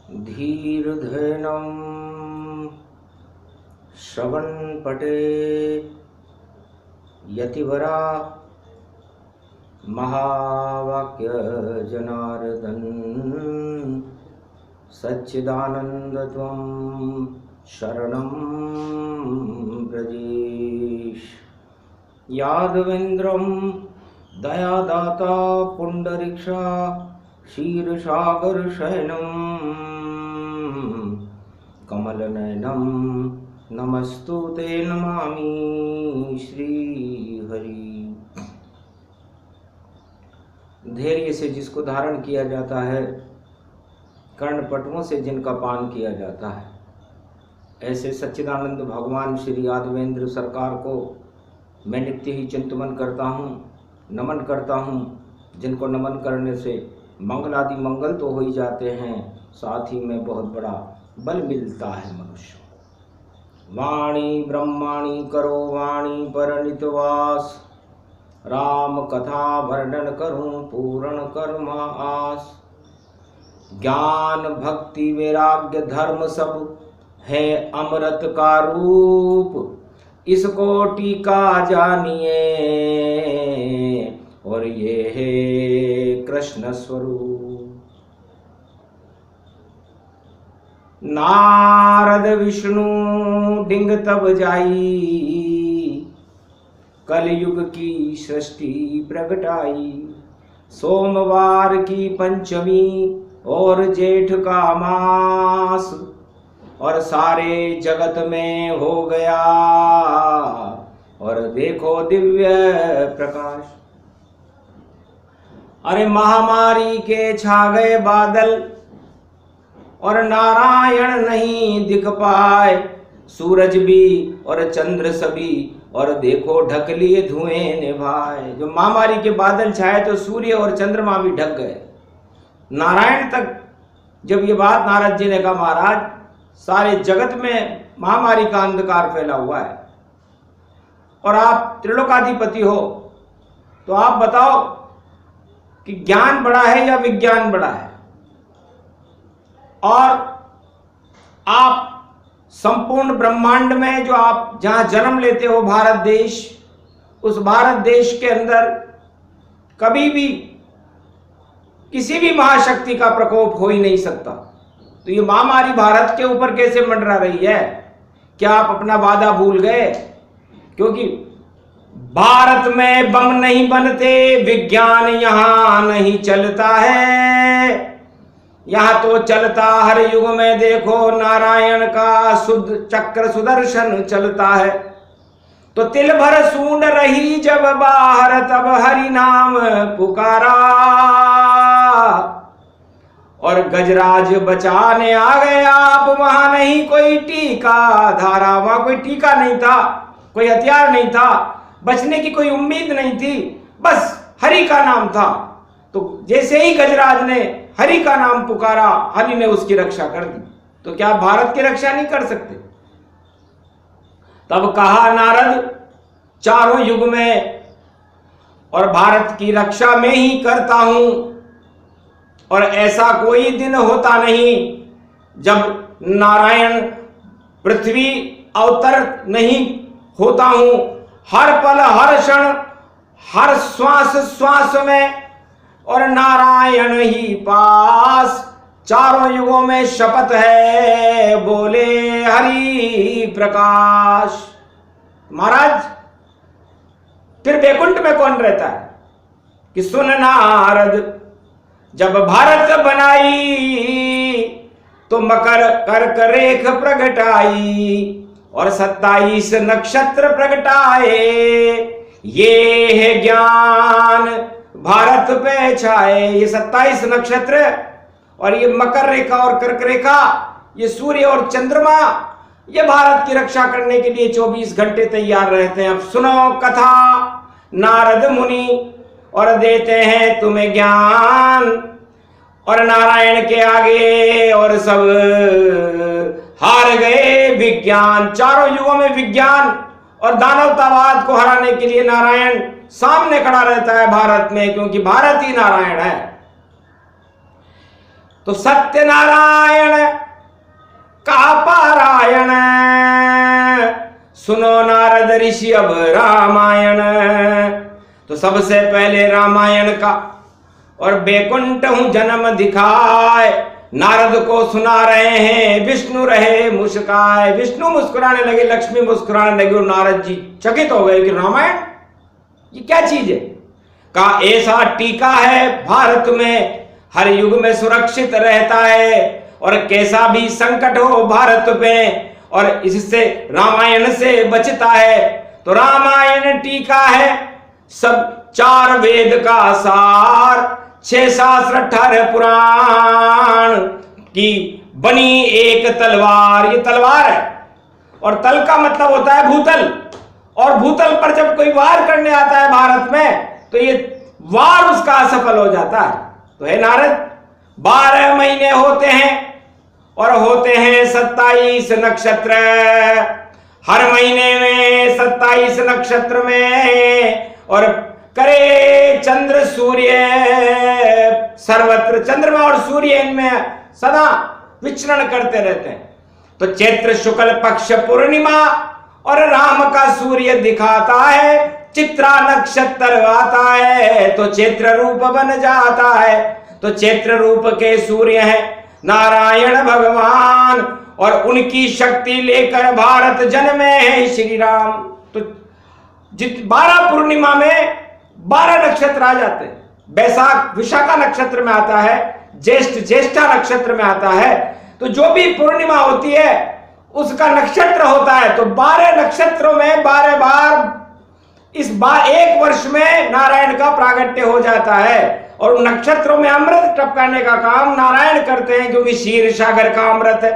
धीर्धेनं श्रवणपटे यतिवरा महावाक्य जनार्दन सच्चिदानंदत्वं शरणं ब्रजेश। यादवेन्द्रं दयादाता पुंडरीक्षा क्षीरसागरशयनं कमलनयनं नमस्तुते नमामि श्रीहरि। धैर्य से जिसको धारण किया जाता है, कर्णपटुओं से जिनका पान किया जाता है, ऐसे सच्चिदानंद भगवान श्री यादवेंद्र सरकार को मैं नित्य ही चिंतन करता हूँ, नमन करता हूँ। जिनको नमन करने से मंगल आदि मंगल तो हो ही जाते हैं, साथ ही में बहुत बड़ा बल मिलता है मनुष्य। वाणी ब्रह्माणी करो वाणी पर नितवास, राम कथा वर्णन करूं पूर्ण कर्म आस। ज्ञान भक्ति वैराग्य धर्म सब है अमृत का रूप, इसको टीका जानिए और ये है कृष्ण स्वरूप। नारद विष्णु डिंग तब जाई, कलयुग की सृष्टि प्रगटाई। सोमवार की पंचमी और जेठ का मास, और सारे जगत में हो गया और देखो दिव्य प्रकाश। अरे महामारी के छा गए बादल और नारायण नहीं दिख पाए, सूरज भी और चंद्र सभी और देखो ढक लिए धुएं निभाए। जो महामारी के बादल छाए तो सूर्य और चंद्रमा भी ढक गए। नारायण तक जब ये बात नारद जी ने कहा, महाराज सारे जगत में महामारी का अंधकार फैला हुआ है और आप त्रिलोकाधिपति हो, तो आप बताओ कि ज्ञान बड़ा है या विज्ञान बड़ा है। और आप संपूर्ण ब्रह्मांड में जो आप जहां जन्म लेते हो भारत देश, उस भारत देश के अंदर कभी भी किसी भी महाशक्ति का प्रकोप हो ही नहीं सकता। तो ये महामारी भारत के ऊपर कैसे मंडरा रही है? क्या आप अपना वादा भूल गए? क्योंकि भारत में बम नहीं बनते, विज्ञान यहां नहीं चलता है। यहां तो चलता हर युग में देखो नारायण का शुद्ध चक्र सुदर्शन चलता है। तो तिल भर सूंड रही जब बाहर, तब हरि नाम पुकारा और गजराज बचाने आ गए आप। वहां नहीं कोई टीका धारा, वहां कोई टीका नहीं था, कोई हथियार नहीं था, बचने की कोई उम्मीद नहीं थी, बस हरि का नाम था। तो जैसे ही गजराज ने हरि का नाम पुकारा, हरि ने उसकी रक्षा कर दी। तो क्या भारत की रक्षा नहीं कर सकते? तब कहा नारद, चारों युग में और भारत की रक्षा में ही करता हूं, और ऐसा कोई दिन होता नहीं जब नारायण पृथ्वी अवतर नहीं होता हूं। हर पल हर क्षण हर श्वास श्वास में और नारायण ही पास। चारों युगों में शपथ है बोले हरि प्रकाश। महाराज फिर वैकुंठ में कौन रहता है? कि सुन नारद, जब भारत बनाई तो मकर कर्क रेख प्रगटाई और 27 नक्षत्र प्रगटाए। ये है ज्ञान भारत पे छाए। ये 27 नक्षत्र और ये मकर रेखा और कर्क रेखा, ये सूर्य और चंद्रमा, ये भारत की रक्षा करने के लिए 24 घंटे तैयार रहते हैं। अब सुनो कथा नारद मुनि और देते हैं तुम्हें ज्ञान। और नारायण के आगे और सब हार गए विज्ञान। चारों युगों में विज्ञान और दानवतावाद को हराने के लिए नारायण सामने खड़ा रहता है भारत में, क्योंकि भारत ही नारायण है। तो सत्यनारायण का पारायण सुनो नारद ऋषि अब रामायण। तो सबसे पहले रामायण का और बैकुंठ हूं जन्म दिखाए, नारद को सुना रहे हैं, विष्णु रहे मुस्काए। विष्णु मुस्कुराने लगे, लक्ष्मी मुस्कुराने लगी और नारद जी चकित हो गए कि रामायण ये क्या चीज है। का ऐसा टीका है भारत में, हर युग में सुरक्षित रहता है, और कैसा भी संकट हो भारत में और इससे रामायण से बचता है। तो रामायण टीका है सब 4 वेद का सार, 6 शास्त्र 18 पुराण की बनी एक तलवार। ये तलवार है और तल का मतलब होता है भूतल, और भूतल पर जब कोई वार करने आता है भारत में तो ये वार उसका असफल हो जाता है। तो हे नारद, 12 महीने होते हैं और होते हैं 27 नक्षत्र। हर महीने में 27 नक्षत्र में और करे चंद्र सूर्य सर्वत्र, चंद्रमा और सूर्य इनमें सदा विचरण करते रहते हैं। तो चैत्र शुक्ल पक्ष पूर्णिमा और राम का सूर्य दिखाता है, चित्रा नक्षत्र आता है तो चैत्र रूप बन जाता है। तो चैत्र रूप के सूर्य है नारायण भगवान, और उनकी शक्ति लेकर भारत जन्मे है श्री राम। तो 12 पूर्णिमा में 12 नक्षत्र आ जाते हैं। बैसाख विशाखा नक्षत्र में आता है, ज्येष्ठ ज्येष्ठा नक्षत्र में आता है। तो जो भी पूर्णिमा होती है उसका नक्षत्र होता है। तो 12 नक्षत्रों में 12 बार इस बार एक वर्ष में नारायण का प्रागट्य हो जाता है, और उन नक्षत्रों में अमृत टपकाने का काम नारायण करते हैं, क्योंकि क्षीर सागर का अमृत है।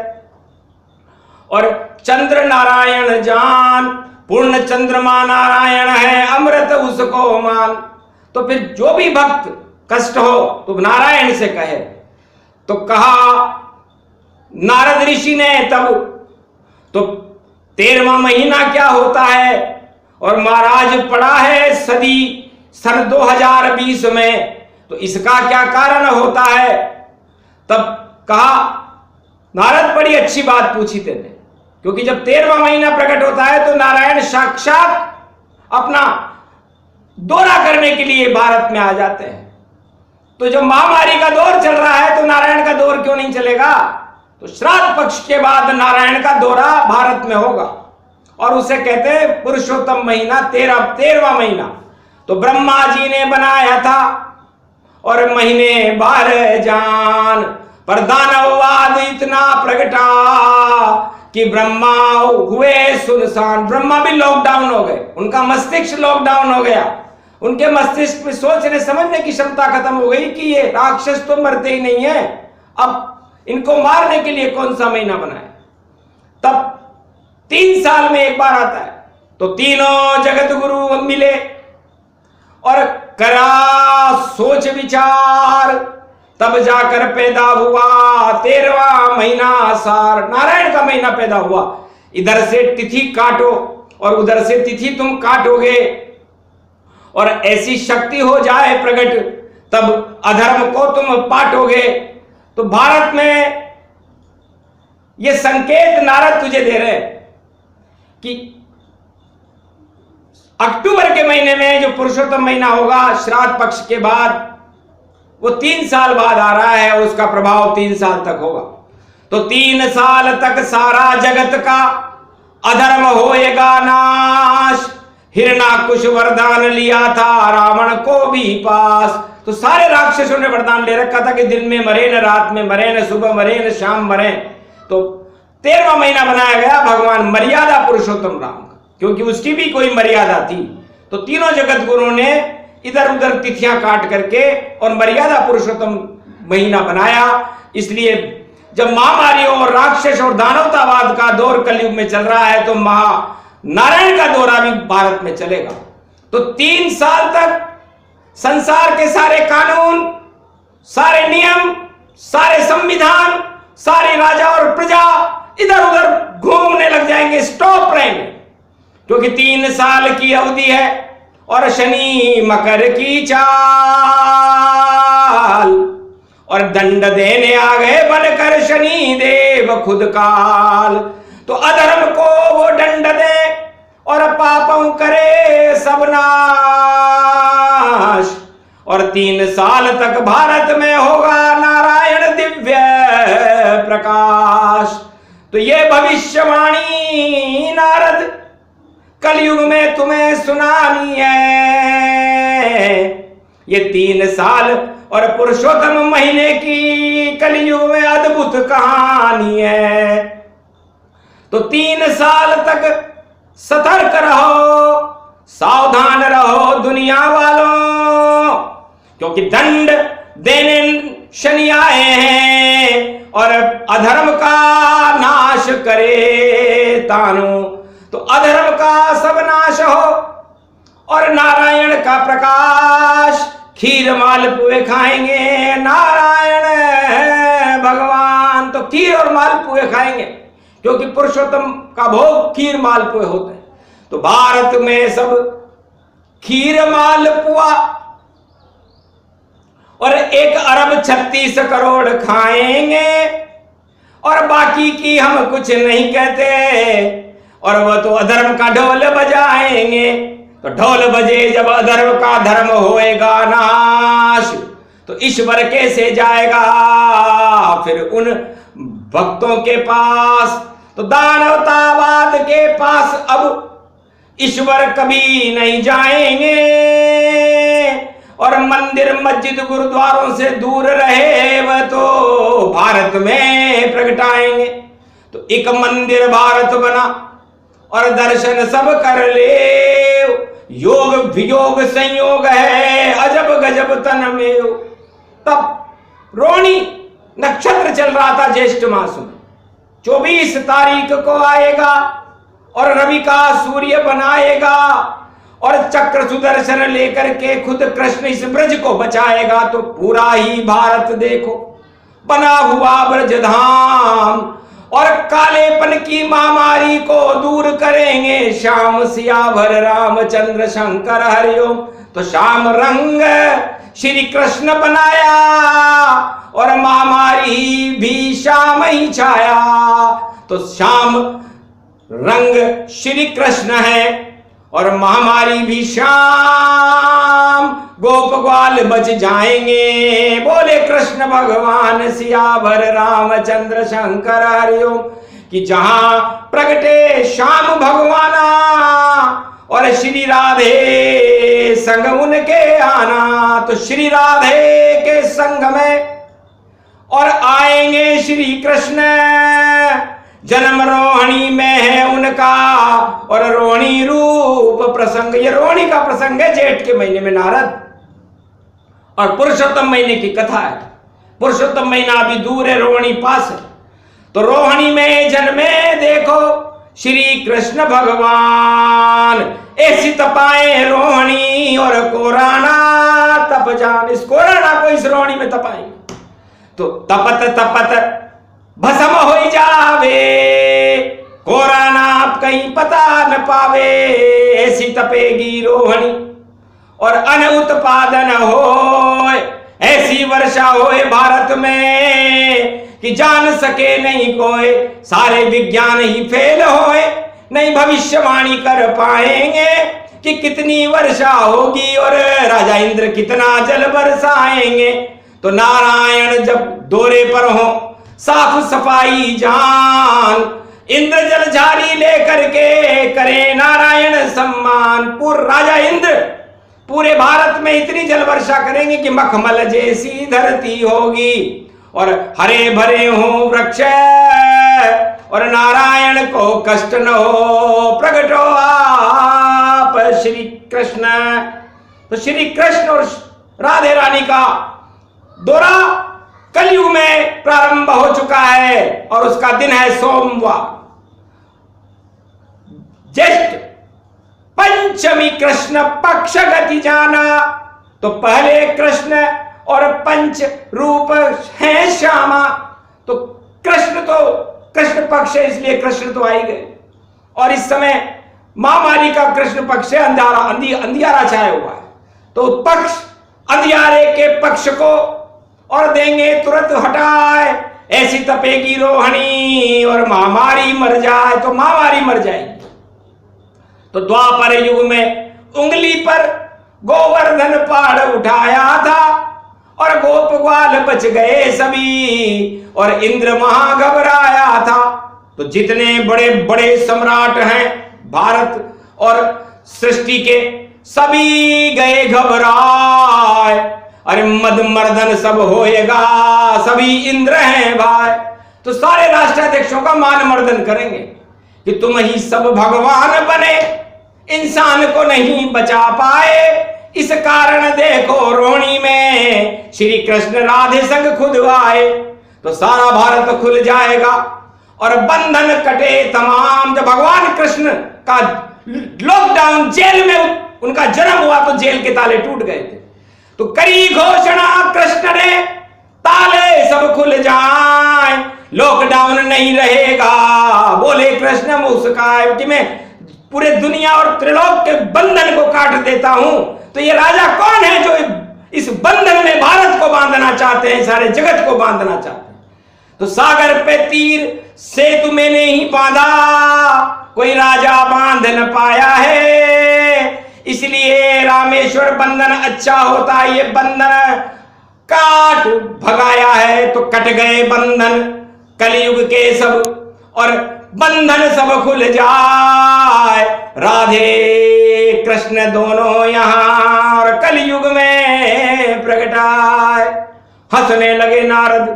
और चंद्र नारायण जान, पूर्ण चंद्रमा नारायण है, अमृत उसको मान। तो फिर जो भी भक्त कष्ट हो तो नारायण से कहे। तो कहा नारद ऋषि ने तब, तो 13वां महीना क्या होता है, और महाराज पड़ा है सन 2020 में, तो इसका क्या कारण होता है। तब कहा नारद, बड़ी अच्छी बात पूछी तेने, क्योंकि जब 13वां महीना प्रकट होता है तो नारायण साक्षात अपना दौरा करने के लिए भारत में आ जाते हैं। तो जब महामारी का दौर चल रहा है तो नारायण का दौर क्यों नहीं चलेगा। तो श्राद्ध पक्ष के बाद नारायण का दौरा भारत में होगा, और उसे कहते हैं पुरुषोत्तम महीना, 13वां महीना। तो ब्रह्मा जी ने बनाया था और महीने 12 जान, पर दानववाद इतना प्रगटा कि ब्रह्मा हुए सुनसान। ब्रह्मा भी लॉकडाउन हो गए, उनका मस्तिष्क लॉकडाउन हो गया, उनके मस्तिष्क में सोचने समझने की क्षमता खत्म हो गई कि ये राक्षस तो मरते ही नहीं है, अब इनको मारने के लिए कौन सा महीना बनाए। तब 3 साल में एक बार आता है। तो तीनों जगत गुरु मिले और करा सोच विचार, तब जाकर पैदा हुआ 13वां महीना सार, नारायण का महीना पैदा हुआ। इधर से तिथि काटो और उधर से तिथि तुम काटोगे, और ऐसी शक्ति हो जाए प्रकट, तब अधर्म को तुम पाटोगे। तो भारत में ये संकेत नारद तुझे दे रहे कि अक्टूबर के महीने में जो पुरुषोत्तम महीना होगा श्राद्ध पक्ष के बाद, वो 3 साल बाद आ रहा है, उसका प्रभाव 3 साल तक होगा। तो 3 साल तक सारा जगत का अधर्म होएगा नाश। हिरणाकुश वरदान लिया था रावण को भी पास। तो सारे राक्षसों ने वरदान ले रखा था कि दिन में मरे न, रात में मरे न, सुबह मरे न, शाम मरे। तो 13वां महीना बनाया गया भगवान मर्यादा पुरुषोत्तम राम का, क्योंकि उसकी भी कोई मर्यादा थी। तो तीनों जगत गुरुओं ने इधर उधर तिथियां काट करके और मर्यादा पुरुषोत्तम महीना बनाया। इसलिए जब महामारियों और राक्षस और दानवतावाद का दौर कलयुग में चल रहा है, तो नारायण का दौरा भी भारत में चलेगा। तो 3 साल तक संसार के सारे कानून, सारे नियम, सारे संविधान, सारे राजा और प्रजा इधर उधर घूमने लग जाएंगे, स्टॉप रहेंगे, क्योंकि 3 साल की अवधि है और शनि मकर की चाल, और दंड देने आ गए बनकर शनि देव खुद काल। तो अधर्म को वो दंड दे और पापों करे सब नाश, और 3 साल तक भारत में होगा नारायण दिव्य प्रकाश। तो ये भविष्यवाणी नारद कलयुग में तुम्हें सुनानी है। ये 3 साल और पुरुषोत्तम महीने की कलयुग में अद्भुत कहानी है। तो 3 साल तक सतर्क रहो, सावधान रहो दुनिया वालों, क्योंकि दंड देने शनि आए हैं और अधर्म का नाश करे तानु। तो अधर्म का सब नाश हो और नारायण का प्रकाश। खीर मालपुए खाएंगे नारायण भगवान, तो खीर और मालपुए खाएंगे, क्योंकि पुरुषोत्तम का भोग खीर मालपुए होते हैं। तो भारत में सब खीर मालपुआ और 1 अरब 36 करोड़ खाएंगे, और बाकी की हम कुछ नहीं कहते। और वो तो अधर्म का ढोल बजाएंगे। तो ढोल बजे जब अधर्म का धर्म होएगा नाश, तो ईश्वर कैसे जाएगा फिर उन भक्तों के पास। तो दानवतावाद के पास अब ईश्वर कभी नहीं जाएंगे, और मंदिर मस्जिद गुरुद्वारों से दूर रहे वह तो भारत में प्रगटाएंगे। तो एक मंदिर भारत बना और दर्शन सब कर ले, योग वियोग संयोग है अजब गजब तन में। तब रोहिणी नक्षत्र चल रहा था ज्येष्ठ मास में, 24 तारीख को आएगा और रवि का सूर्य बनाएगा, और चक्र सुदर्शन लेकर के खुद कृष्ण इस ब्रज को बचाएगा। तो पूरा ही भारत देखो बना हुआ ब्रजधाम, और कालेपन की महामारी को दूर करेंगे श्याम सियावर रामचंद्र शंकर हरिओम। तो श्याम रंग श्री कृष्ण बनाया और महामारी भी श्याम ही छाया। तो श्याम रंग श्री कृष्ण है और महामारी भी श्याम, गोप ग्वाल बच जाएंगे। बोले कृष्ण भगवान सियावर रामचंद्र शंकर हरिओम। कि जहां प्रगटे श्याम भगवाना और श्री राधे संग उनके आना। तो श्री राधे के संग में और आएंगे श्री कृष्ण, जन्म रोहिणी में है उनका और रोहिणी रूप प्रसंग। ये रोहिणी का प्रसंग है जेठ के महीने में नारद, और पुरुषोत्तम महीने की कथा है। पुरुषोत्तम महीना अभी दूर है, रोहिणी पास है। तो रोहिणी में जन्मे देखो श्री कृष्ण भगवान, ऐसी तपाए रोहिणी और कोराना तप जान। इस कोराना को इस रोहिणी में तपाएंगे तो तपत तपत भस्म हो जावे, कोराना आप कहीं पता न पावे। ऐसी तपेगी रोहिणी और अन उत्पादन हो, ऐसी वर्षा होए भारत में कि जान सके नहीं कोई। सारे विज्ञान ही फेल होए, नहीं भविष्यवाणी कर पाएंगे कि कितनी वर्षा होगी और राजा इंद्र कितना जल बरसाएंगे। तो नारायण जब दौरे पर हो साफ सफाई जान, इंद्र जल झारी लेकर के करे नारायण सम्मान। पूर्व राजा इंद्र पूरे भारत में इतनी जल वर्षा करेंगे कि मखमल जैसी धरती होगी और हरे भरे हो वृक्ष और नारायण को कष्ट न हो। प्रकट हो आप श्री कृष्ण। तो श्री कृष्ण और राधे रानी का दौरा कलयुग में प्रारंभ हो चुका है और उसका दिन है सोमवार, ज्येष्ठ पंचमी। कृष्ण पक्ष गति जाना। तो पहले कृष्ण और पंच रूप है श्यामा। तो कृष्ण पक्ष है, इसलिए कृष्ण तो आई गए। और इस समय महामारी का कृष्ण पक्ष है, अंधियारा छाया हुआ है। तो पक्ष अंधियारे के पक्ष को और देंगे तुरंत हटाए। ऐसी तपेगी रोहिणी और महामारी मर जाए, तो महामारी मर जाएगी। तो द्वापर युग में उंगली पर गोवर्धन पहाड़ उठाया था और गोप ग्वाल बच गए सभी और इंद्र महा घबराया था। तो जितने बड़े बड़े सम्राट हैं भारत और सृष्टि के, सभी गए घबराए। अरे मद मर्दन सब होएगा, सभी इंद्र हैं भाई। तो सारे राष्ट्राध्यक्षों का मान मर्दन करेंगे कि तुम ही सब भगवान बने, इंसान को नहीं बचा पाए। इस कारण देखो रोहिणी में श्री कृष्ण राधे संग खुद आए। तो सारा भारत खुल जाएगा और बंधन कटे तमाम। जब भगवान कृष्ण का लॉकडाउन, जेल में उनका जन्म हुआ तो जेल के ताले टूट गए थे। तो करी घोषणा कृष्ण ने, ताले सब खुल जाए, लॉकडाउन नहीं रहेगा। बोले कृष्ण मुस्काए कि मैं पूरे दुनिया और त्रिलोक के बंधन को काट देता हूं। तो ये राजा कौन है जो इस बंधन में भारत को बांधना चाहते हैं, सारे जगत को बांधना चाहते हैं? तो सागर पे तीर सेतु मैंने ही बांधा, कोई राजा बांध न पाया है। इसलिए रामेश्वर बंधन अच्छा होता है, ये बंधन काट भगाया है। तो कट गए बंधन कलयुग के सब और बंधन सब खुल जाए। राधे कृष्ण दोनों यहां और कलयुग में प्रगटाए। हंसने लगे नारद,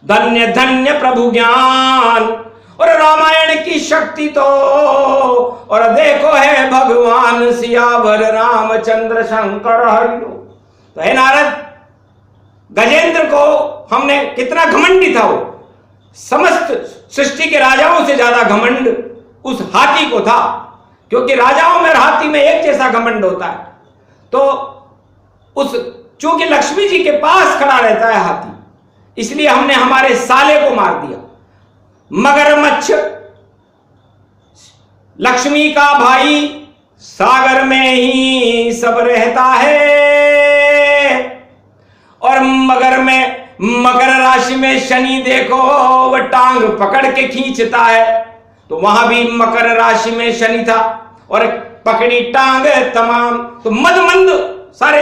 धन्य धन्य प्रभु ज्ञान और रामायण की शक्ति तो, और देखो है भगवान सियावर रामचंद्र शंकर हरियो। तो है नारद, गजेंद्र को हमने कितना घमंडी था वो, समस्त सृष्टि के राजाओं से ज्यादा घमंड उस हाथी को था, क्योंकि राजाओं में और हाथी में एक जैसा घमंड होता है। तो उस चूंकि लक्ष्मी जी के पास खड़ा रहता है हाथी, इसलिए हमने हमारे साले को मार दिया। मगरमच्छ लक्ष्मी का भाई सागर में ही सब रहता है और मकर राशि में शनि देखो वह टांग पकड़ के खींचता है। तो वहां भी मकर राशि में शनि था और पकड़ी टांग तमाम। तो मदमंद सारे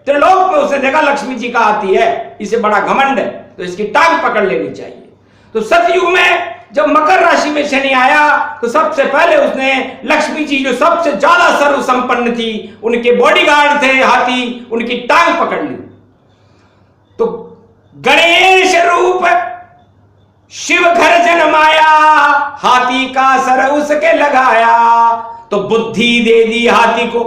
त्रिलोक में उसने देखा लक्ष्मी जी का आती है, इसे बड़ा घमंड है, तो इसकी टांग पकड़ लेनी चाहिए। तो सतयुग में जब मकर राशि में शनि आया तो सबसे पहले उसने लक्ष्मी जी जो सबसे ज्यादा सर्व संपन्न थी, उनके बॉडीगार्ड थे हाथी, उनकी टांग पकड़ ली। तो गणेश रूप शिव घर जन्माया, हाथी का सर उसके लगाया। तो बुद्धि दे दी हाथी को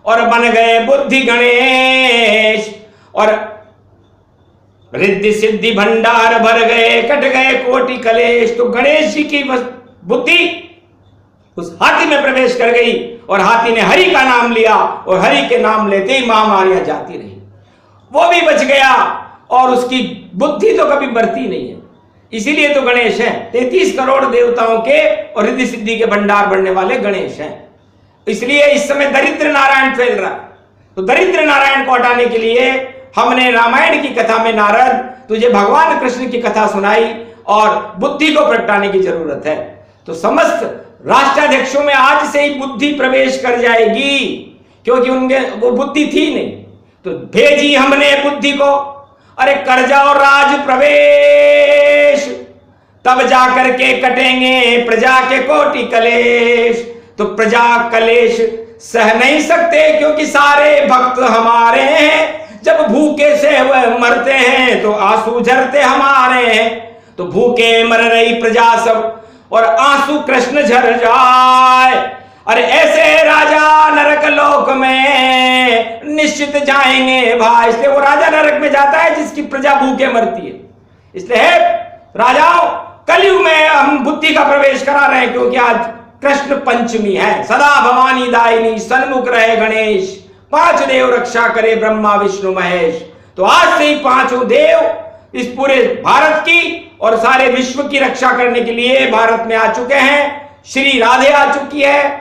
और बन गए बुद्धि गणेश और रिद्धि सिद्धि भंडार भर गए, कट गए कोटि कलेश। तो गणेश जी की बुद्धि उस हाथी में प्रवेश कर गई और हाथी ने हरि का नाम लिया और हरि के नाम लेते ही महामारियां जाती रही। वो भी बच गया और उसकी बुद्धि तो कभी बढ़ती नहीं है। इसीलिए तो गणेश हैं, 33 करोड़ देवताओं के और रिद्धि सिद्धि के भंडार बढ़ने वाले गणेश हैं। इसलिए इस समय दरिद्र नारायण फैल रहा है। तो दरिद्र नारायण को हटाने के लिए हमने रामायण की कथा में नारद तुझे भगवान कृष्ण की कथा सुनाई और बुद्धि को प्रगटाने की जरूरत है। तो समस्त राष्ट्राध्यक्षों में आज से ही बुद्धि प्रवेश कर जाएगी, क्योंकि उनके वो बुद्धि थी नहीं। तो भेजी हमने बुद्धि को, अरे कर जाओ राज प्रवेश, तब जाकर के कटेंगे प्रजा के कोटि कलेश। तो प्रजा कलेश सह नहीं सकते, क्योंकि सारे भक्त हमारे हैं। जब भूखे से वह मरते हैं तो आंसू झरते हमारे हैं। तो भूखे मर रही प्रजा सब और आंसू कृष्ण झर जाए। अरे ऐसे राजा नरक लोक में निश्चित जाएंगे भाई। इसलिए वो राजा नरक में जाता है जिसकी प्रजा भूखे मरती है। इसलिए राजाओं, कलयुग में हम बुद्धि का प्रवेश करा रहे हैं, क्योंकि आज कृष्ण पंचमी है। सदा भवानी दायिनी सन्मुख रहे गणेश, 5 देव रक्षा करे ब्रह्मा विष्णु महेश। तो आज से ही 5 देव इस पूरे भारत की और सारे विश्व की रक्षा करने के लिए भारत में आ चुके हैं। श्री राधे आ चुकी है,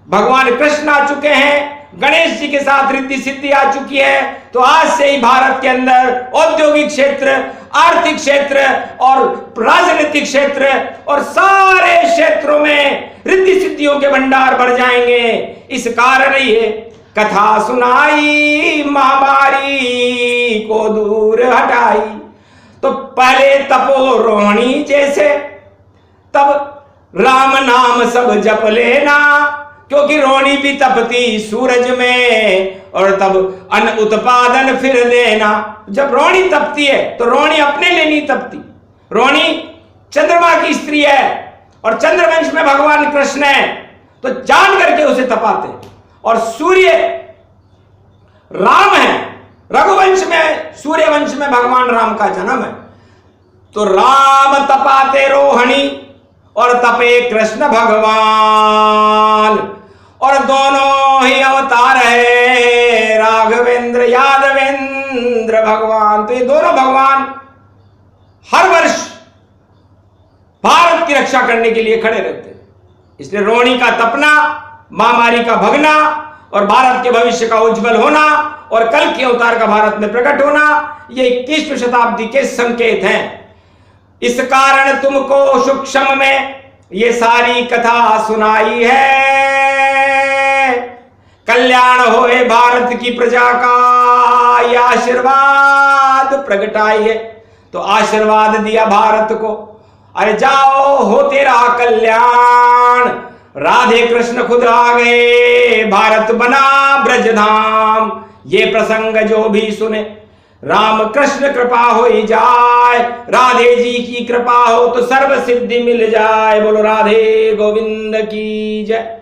भगवान कृष्ण आ चुके हैं गणेश जी के साथ रिद्धि सिद्धि आ चुकी है, तो आज से ही भारत के अंदर औद्योगिक क्षेत्र, आर्थिक क्षेत्र और राजनीतिक क्षेत्र और सारे क्षेत्रों में रिद्धि सिद्धियों के भंडार बढ़ जाएंगे। इस कारण ये कथा सुनाई महामारी को दूर हटाई। तो पहले तपोरोहिणी जैसे, तब राम नाम सब जप लेना, क्योंकि रोहिणी भी तपती सूरज में, और तब अन्न उत्पादन फिर देना। जब रोहिणी तपती है तो रोहिणी अपने लिए नहीं तपती, रोहिणी चंद्रमा की स्त्री है और चंद्रवंश में भगवान कृष्ण है, तो जान करके उसे तपाते। और सूर्य राम है, रघुवंश में, सूर्यवंश में भगवान राम का जन्म है, तो राम तपाते रोहिणी और तपे कृष्ण भगवान, और दोनों ही अवतार है राघवेंद्र यादवेंद्र भगवान। तो ये दोनों भगवान हर वर्ष भारत की रक्षा करने के लिए खड़े रहते हैं। इसलिए रोहिणी का तपना, महामारी का भगना और भारत के भविष्य का उज्जवल होना और कल के अवतार का भारत में प्रकट होना, ये 21वीं शताब्दी के संकेत हैं। इस कारण तुमको सूक्ष्म में ये सारी कथा सुनाई है। कल्याण होए भारत की प्रजा का, यह आशीर्वाद प्रगटाई है। तो आशीर्वाद दिया भारत को, अरे जाओ हो तेरा कल्याण। राधे कृष्ण खुद आ गए, भारत बना ब्रजधाम। ये प्रसंग जो भी सुने, राम कृष्ण कृपा हो ही जाए, राधे जी की कृपा हो तो सर्व सिद्धि मिल जाए। बोलो राधे गोविंद की जय।